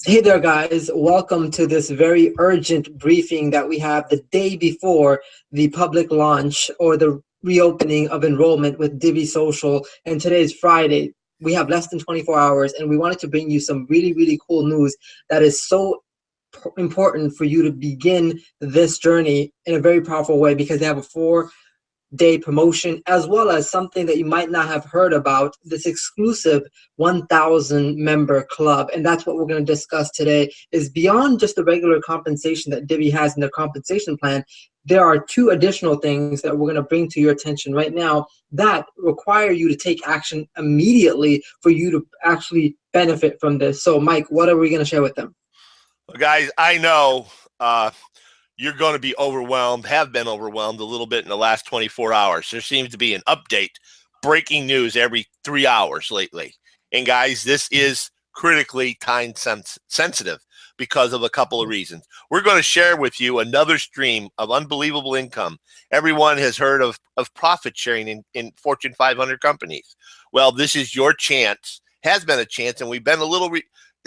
Hey there, guys. Welcome to this very urgent briefing that we have the day before the public launch or the reopening of enrollment with Divvee Social. And today is Friday. We have less than 24 hours, and we wanted to bring you some really, really cool news that is so important for you to begin this journey in a very powerful way, because they have a 4-day promotion, as well as something that you might not have heard about, this exclusive 1,000 member club. And that's what we're going to discuss today. Is beyond just the regular compensation that Divvee has in their compensation plan, there are 2 additional things that we're going to bring to your attention right now that require you to take action immediately for you to actually benefit from this. So Mike, what are we going to share with them? Well, guys, I know you're going to be overwhelmed, have been overwhelmed a little bit in the last 24 hours. There seems to be an update, breaking news every 3 hours lately. And guys, this is critically time sensitive because of a couple of reasons. We're going to share with you another stream of unbelievable income. Everyone has heard of profit sharing in Fortune 500 companies. Well, this is your chance, has been a chance, and we've been a little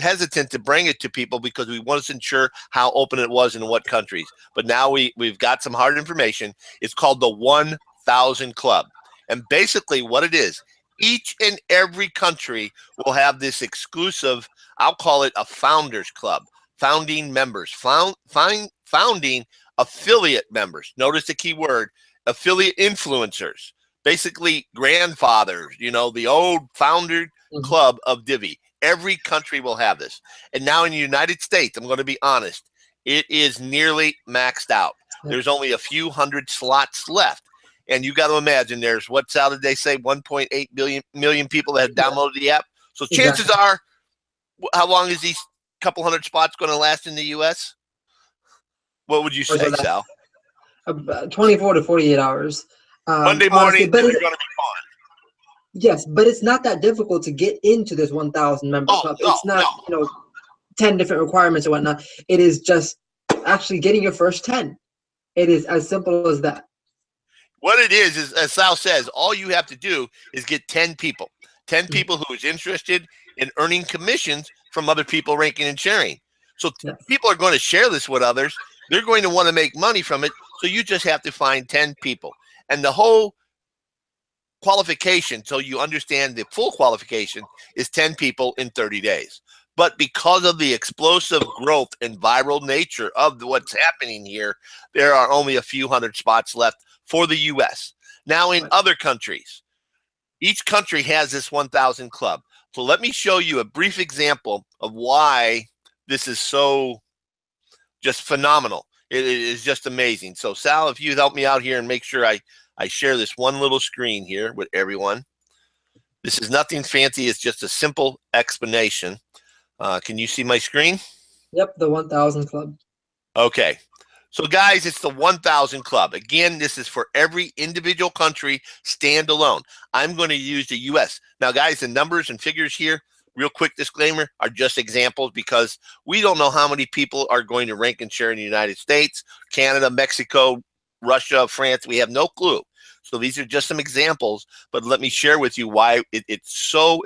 hesitant to bring it to people because we wasn't sure how open it was in what countries. But now we've got some hard information. It's called the 1,000 Club. And basically what it is, each and every country will have this exclusive, I'll call it a founders club, founding members, founding affiliate members. Notice the key word, affiliate influencers, basically grandfathers, the old founder club of Divvee. Every country will have this. And now in the United States, I'm going to be honest, it is nearly maxed out. There's only a few hundred slots left. And you got to imagine there's, how did they say, 1.8 million people that have downloaded the app. So chances are, how long is these couple hundred spots going to last in the U.S.? What would you say, Sal? 24 to 48 hours. Monday morning, they're going to be gone. Yes, but it's not that difficult to get into this 1,000 member club. It's not, 10 different requirements or whatnot. It is just actually getting your first 10. It is as simple as that. What it is, as Sal says, all you have to do is get 10 people. 10 people who is interested in earning commissions from other people ranking and sharing. So people are going to share this with others. They're going to want to make money from it. So you just have to find 10 people. And the whole qualification, so you understand the full qualification, is 10 people in 30 days. But because of the explosive growth and viral nature of what's happening here, there are only a few hundred spots left for the U.S. Now, in other countries, each country has this 1,000 club. So let me show you a brief example of why this is so just phenomenal. It is just amazing. So Sal, if you help me out here and make sure I share this one little screen here with everyone. This is nothing fancy. It's just a simple explanation. Can you see my screen? Yep, the 1,000 Club. Okay. So, guys, it's the 1,000 Club. Again, this is for every individual country standalone. I'm going to use the U.S. Now, guys, the numbers and figures here, real quick disclaimer, are just examples because we don't know how many people are going to rank and share in the United States, Canada, Mexico, Russia, France. We have no clue. So these are just some examples, but let me share with you why it's so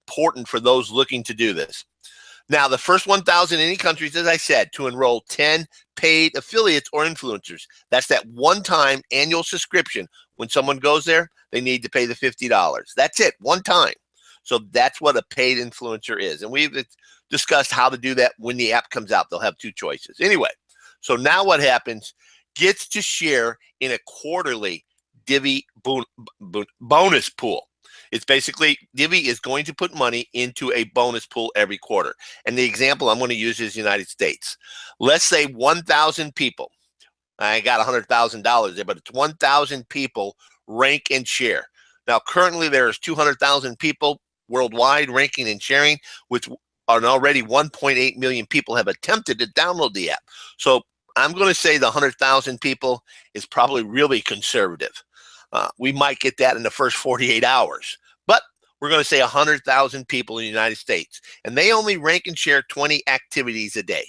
important for those looking to do this. Now, the first 1,000 in any countries, as I said, to enroll 10 paid affiliates or influencers. That's that one-time annual subscription. When someone goes there, they need to pay the $50. That's it, one time. So that's what a paid influencer is. And we've discussed how to do that when the app comes out. They'll have 2 choices. Anyway, so now what happens, gets to share in a quarterly Divvee bonus pool. It's basically Divvee is going to put money into a bonus pool every quarter. And the example I'm going to use is the United States. Let's say 1,000 people. I got $100,000 there, but it's 1,000 people rank and share. Now, currently there's 200,000 people worldwide ranking and sharing, which are already 1.8 million people have attempted to download the app. So I'm going to say the 100,000 people is probably really conservative. We might get that in the first 48 hours, but we're going to say 100,000 people in the United States, and they only rank and share 20 activities a day,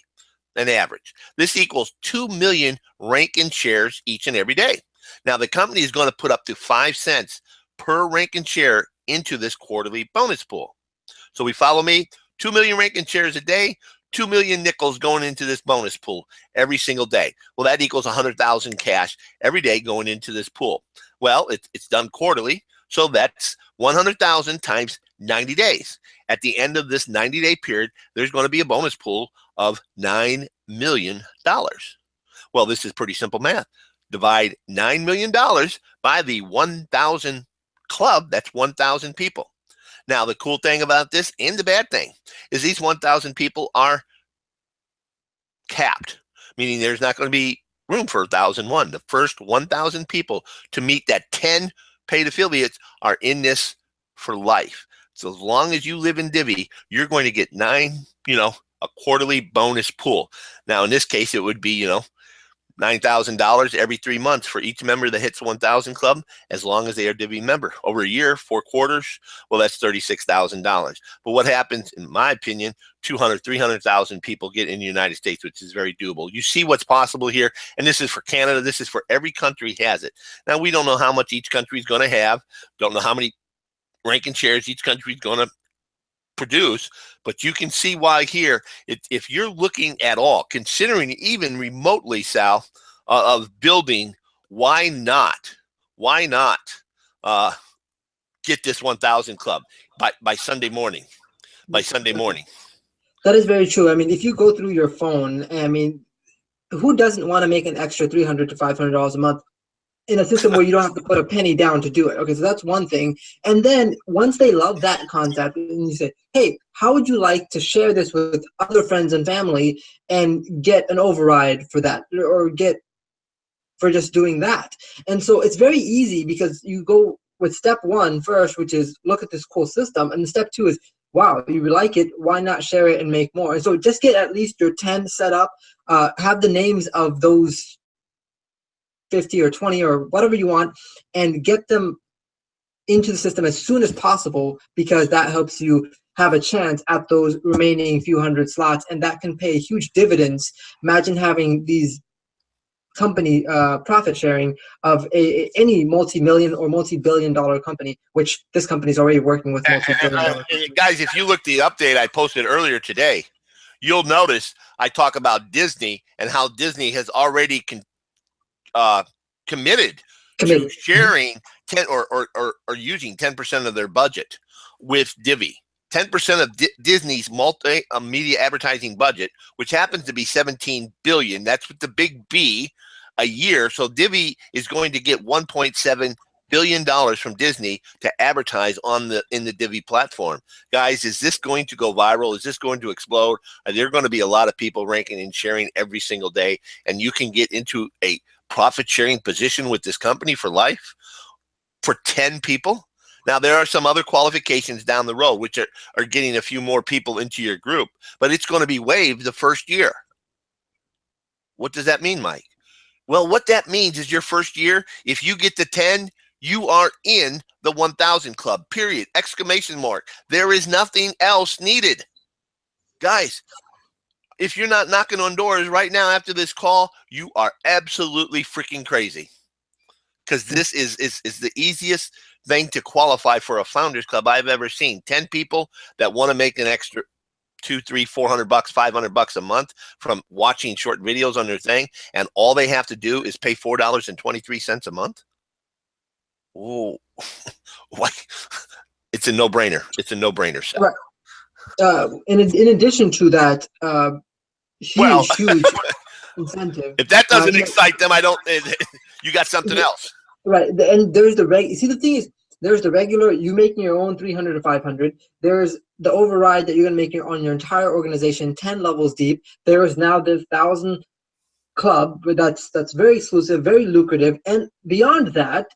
an average. This equals 2 million rank and shares each and every day. Now, the company is going to put up to 5 cents per rank and share into this quarterly bonus pool. So we follow me, 2 million rank and shares a day, 2 million nickels going into this bonus pool every single day. Well, that equals 100,000 cash every day going into this pool. Well, it's done quarterly, so that's 100,000 times 90 days. At the end of this 90-day period, there's going to be a bonus pool of $9 million. Well, this is pretty simple math. Divide $9 million by the 1,000 club. That's 1,000 people. Now, the cool thing about this and the bad thing is these 1,000 people are capped, meaning there's not going to be room for 1,001. The first 1,000 people to meet that 10 paid affiliates are in this for life. So as long as you live in Divvee, you're going to get a quarterly bonus pool. Now, in this case, it would be, $9,000 every 3 months for each member that hits 1,000 club, as long as they are Divvee member. Over a year, 4 quarters, well, that's $36,000. But what happens, in my opinion, 200, 300,000 people get in the United States, which is very doable. You see what's possible here, and this is for Canada. This is for every country has it. Now, we don't know how much each country is going to have. Don't know how many ranking shares each country is going to produce, but you can see why here, if you're looking at all, considering even remotely, Sal, of building, why not get this 1,000 club by Sunday morning? That is very true. I mean, if you go through your phone, I mean, who doesn't want to make an extra $300 to $500 a month in a system where you don't have to put a penny down to do it? Okay, so that's one thing. And then once they love that concept, and you say, hey, how would you like to share this with other friends and family and get an override for that, or get for just doing that? And so it's very easy, because you go with step 1 first, which is look at this cool system, and step 2 is, wow, you like it, why not share it and make more? And so just get at least your 10 set up, have the names of those 50 or 20 or whatever you want, and get them into the system as soon as possible, because that helps you have a chance at those remaining few hundred slots, and that can pay huge dividends. Imagine having these company profit sharing of any multi-million or multi-billion-dollar company, which this company is already working with multi-billion-dollar. Guys, if you look at the update I posted earlier today, you'll notice I talk about Disney and how Disney has already committed to sharing 10 or using 10% of their budget with Divvee. 10% of Disney's multimedia advertising budget, which happens to be $17 billion. That's with the big B a year. So Divvee is going to get $1.7 billion from Disney to advertise in the Divvee platform. Guys, is this going to go viral? Is this going to explode? Are there going to be a lot of people ranking and sharing every single day, and you can get into a profit sharing position with this company for life for 10 people? Now, there are some other qualifications down the road, which are getting a few more people into your group, but it's going to be waived the first year. What does that mean, Mike? Well, what that means is your first year, if you get to 10, you are in the 1,000 club, period, exclamation mark. There is nothing else needed. Guys, if you're not knocking on doors right now after this call, you are absolutely freaking crazy, because this is the easiest thing to qualify for a founders club I've ever seen. 10 people that want to make an extra $200, $300, $400, $500 a month from watching short videos on their thing, and all they have to do is pay $4.23 a month. Oh, what? It's a no-brainer. It's a no-brainer. Right. In addition to that, huge incentive. If that doesn't excite them, I don't. You got something else. Right, and there's the See, the thing is, there's the regular, you making your own 300 to 500. There's the override that you're gonna make on your entire organization, 10 levels deep. There is now this 1,000 club, but that's very exclusive, very lucrative. And beyond that,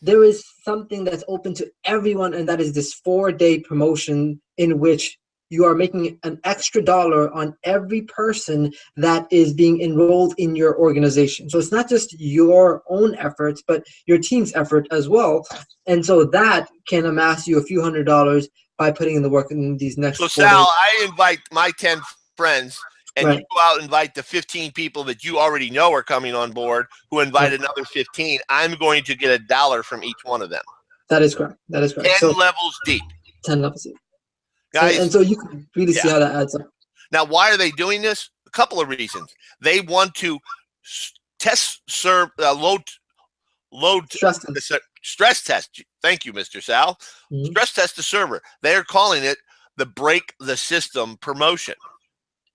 there is something that's open to everyone, and that is this 4-day promotion in which you are making an extra $1 on every person that is being enrolled in your organization. So it's not just your own efforts, but your team's effort as well. And so that can amass you a few $100s by putting in the work in these next 4 days. So Sal, I invite my 10 friends, and right. You go out and invite the 15 people that you already know are coming on board, who invite another 15. I'm going to get $1 from each one of them. That is correct. That is correct. 10 levels deep. 10 levels deep. Guys, and so you can really see how that adds up. Now, why are they doing this? A couple of reasons. They want to test serve load Stress them. stress test. Thank you, Mr. Sal. Mhm. Stress test the server. They're calling it the break the system promotion.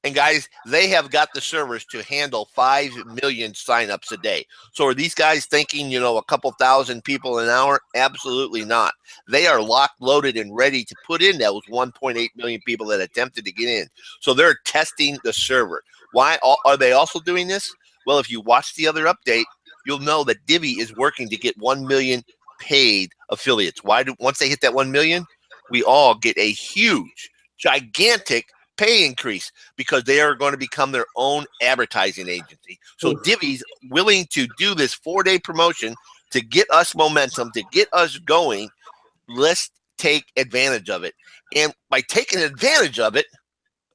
And guys, they have got the servers to handle 5 million signups a day. So are these guys thinking, a couple thousand people an hour? Absolutely not. They are locked, loaded, and ready to put in those 1.8 million people that attempted to get in. So they're testing the server. Why are they also doing this? Well, if you watch the other update, you'll know that Divvee is working to get 1 million paid affiliates. Once they hit that 1 million, we all get a huge, gigantic pay increase because they are going to become their own advertising agency. So Divvy's willing to do this 4-day promotion to get us momentum, to get us going. Let's take advantage of it. And by taking advantage of it,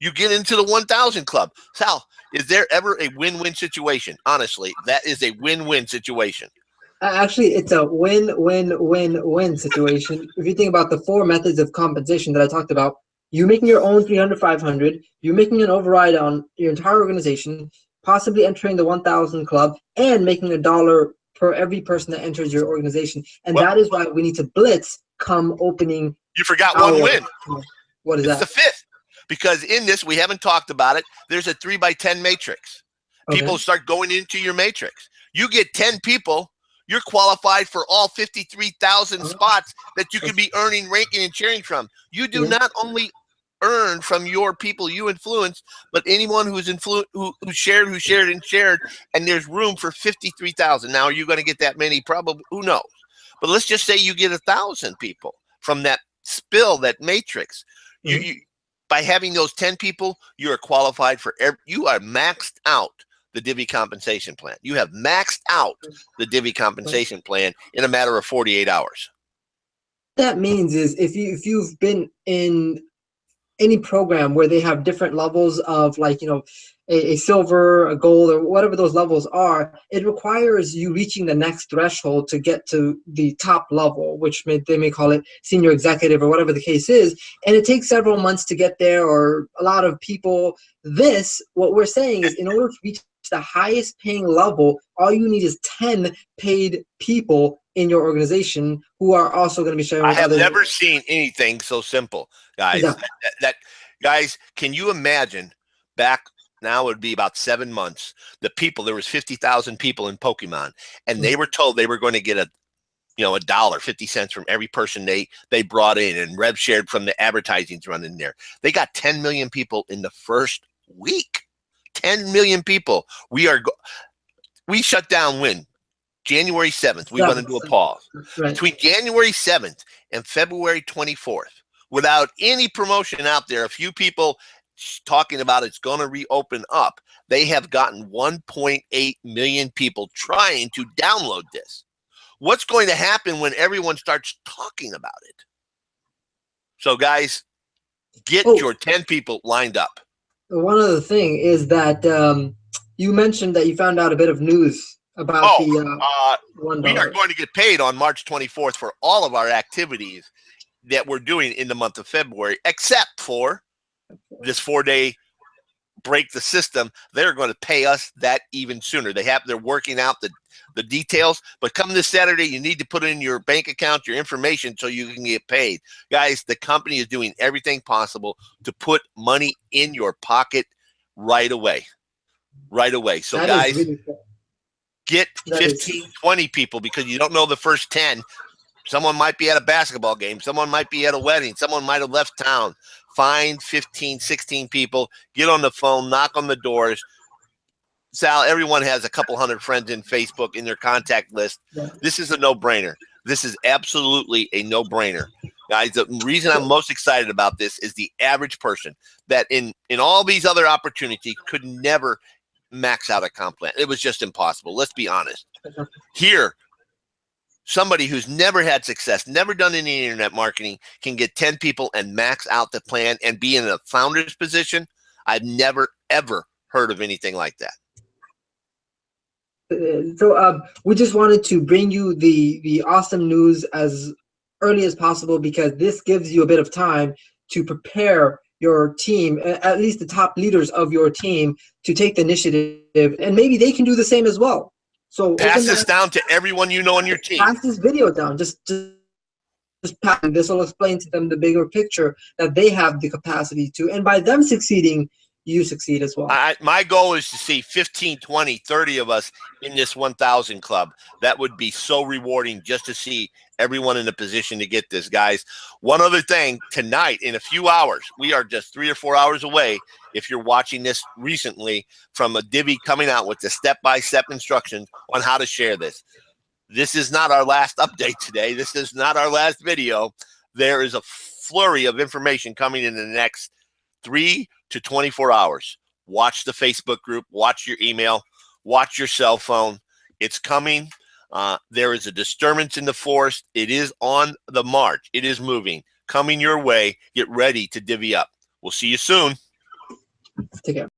you get into the 1,000 club. Sal, is there ever a win-win situation? Honestly, that is a win-win situation. Actually, it's a win-win-win-win situation. If you think about the 4 methods of compensation that I talked about, you making your own 300, 500, you making an override on your entire organization, possibly entering the 1,000 club, and making $1 per every person that enters your organization. And that is why we need to blitz come opening. You forgot one win. What is that? It's the 5th. Because in this, we haven't talked about it, there's a 3x10 matrix. People start going into your matrix. You get 10 people, you're qualified for all 53,000 spots that you could be earning, ranking, and cheering from. You do not only earn from your people you influence, but anyone who's who shared, and there's room for 53,000. Now, are you going to get that many? Probably, who knows? But let's just say you get 1,000 people from that spill, that matrix. You by having those 10 people, you are qualified for you are maxed out the Divvee compensation plan. You have maxed out the Divvee compensation plan in a matter of 48 hours. What that means is if you've been in any program where they have different levels of a silver, a gold, or whatever those levels are, it requires you reaching the next threshold to get to the top level, which they may call it senior executive or whatever the case is. And it takes several months to get there, or a lot of people. What we're saying is, in order to reach the highest paying level, all you need is 10 paid people in your organization who are also going to be sharing with others. I have never seen anything so simple, guys. Guys, can you imagine back now, it would be about 7 months, there was 50,000 people in Pokemon, and they were told they were going to get $1.50 from every person they brought in, and rev shared from the advertising's running there. They got 10 million people in the first week. 10 million people. We shut down when? January 7th. We went into a pause. Right. Between January 7th and February 24th, without any promotion out there, a few people talking about it's going to reopen up, they have gotten 1.8 million people trying to download this. What's going to happen when everyone starts talking about it? So, guys, get your 10 people lined up. One other thing is that you mentioned that you found out a bit of news about the $1. We are going to get paid on March 24th for all of our activities that we're doing in the month of February, except for this 4-day break the system. They're going to pay us that even sooner. They're working out the details, but come this Saturday, you need to put in your bank account, your information, so you can get paid. Guys, the company is doing everything possible to put money in your pocket right away. So guys, really get 15, 20 people, because you don't know the first 10. Someone might be at a basketball game. Someone might be at a wedding. Someone might have left town. Find 15, 16 people. Get on the phone. Knock on the doors. Sal, everyone has a couple hundred friends in Facebook in their contact list. Yeah. This is a no-brainer. This is absolutely a no-brainer. Guys, the reason I'm most excited about this is the average person that in all these other opportunities could never max out a comp plan. It was just impossible. Let's be honest. Here, somebody who's never had success, never done any internet marketing, can get 10 people and max out the plan and be in a founder's position. I've never, ever heard of anything like that. So we just wanted to bring you the awesome news as early as possible, because this gives you a bit of time to prepare your team, at least the top leaders of your team, to take the initiative, and maybe they can do the same as well. So pass this down to everyone you know on your team. Pass this video down. Just pass. This will explain to them the bigger picture that they have the capacity to, and by them succeeding, you succeed as well. My goal is to see 15, 20, 30 of us in this 1,000 club. That would be so rewarding just to see everyone in a position to get this, guys. One other thing, tonight, in a few hours, we are just 3 or 4 hours away, if you're watching this recently, from a Divvee coming out with the step-by-step instructions on how to share this. This is not our last update today. This is not our last video. There is a flurry of information coming in the next 3 to 24 hours. Watch the Facebook group, watch your email, watch your cell phone. It's coming. There is a disturbance in the forest. It is on the march. It is moving, coming your way. Get ready to divvy up. We'll see you soon. Take care.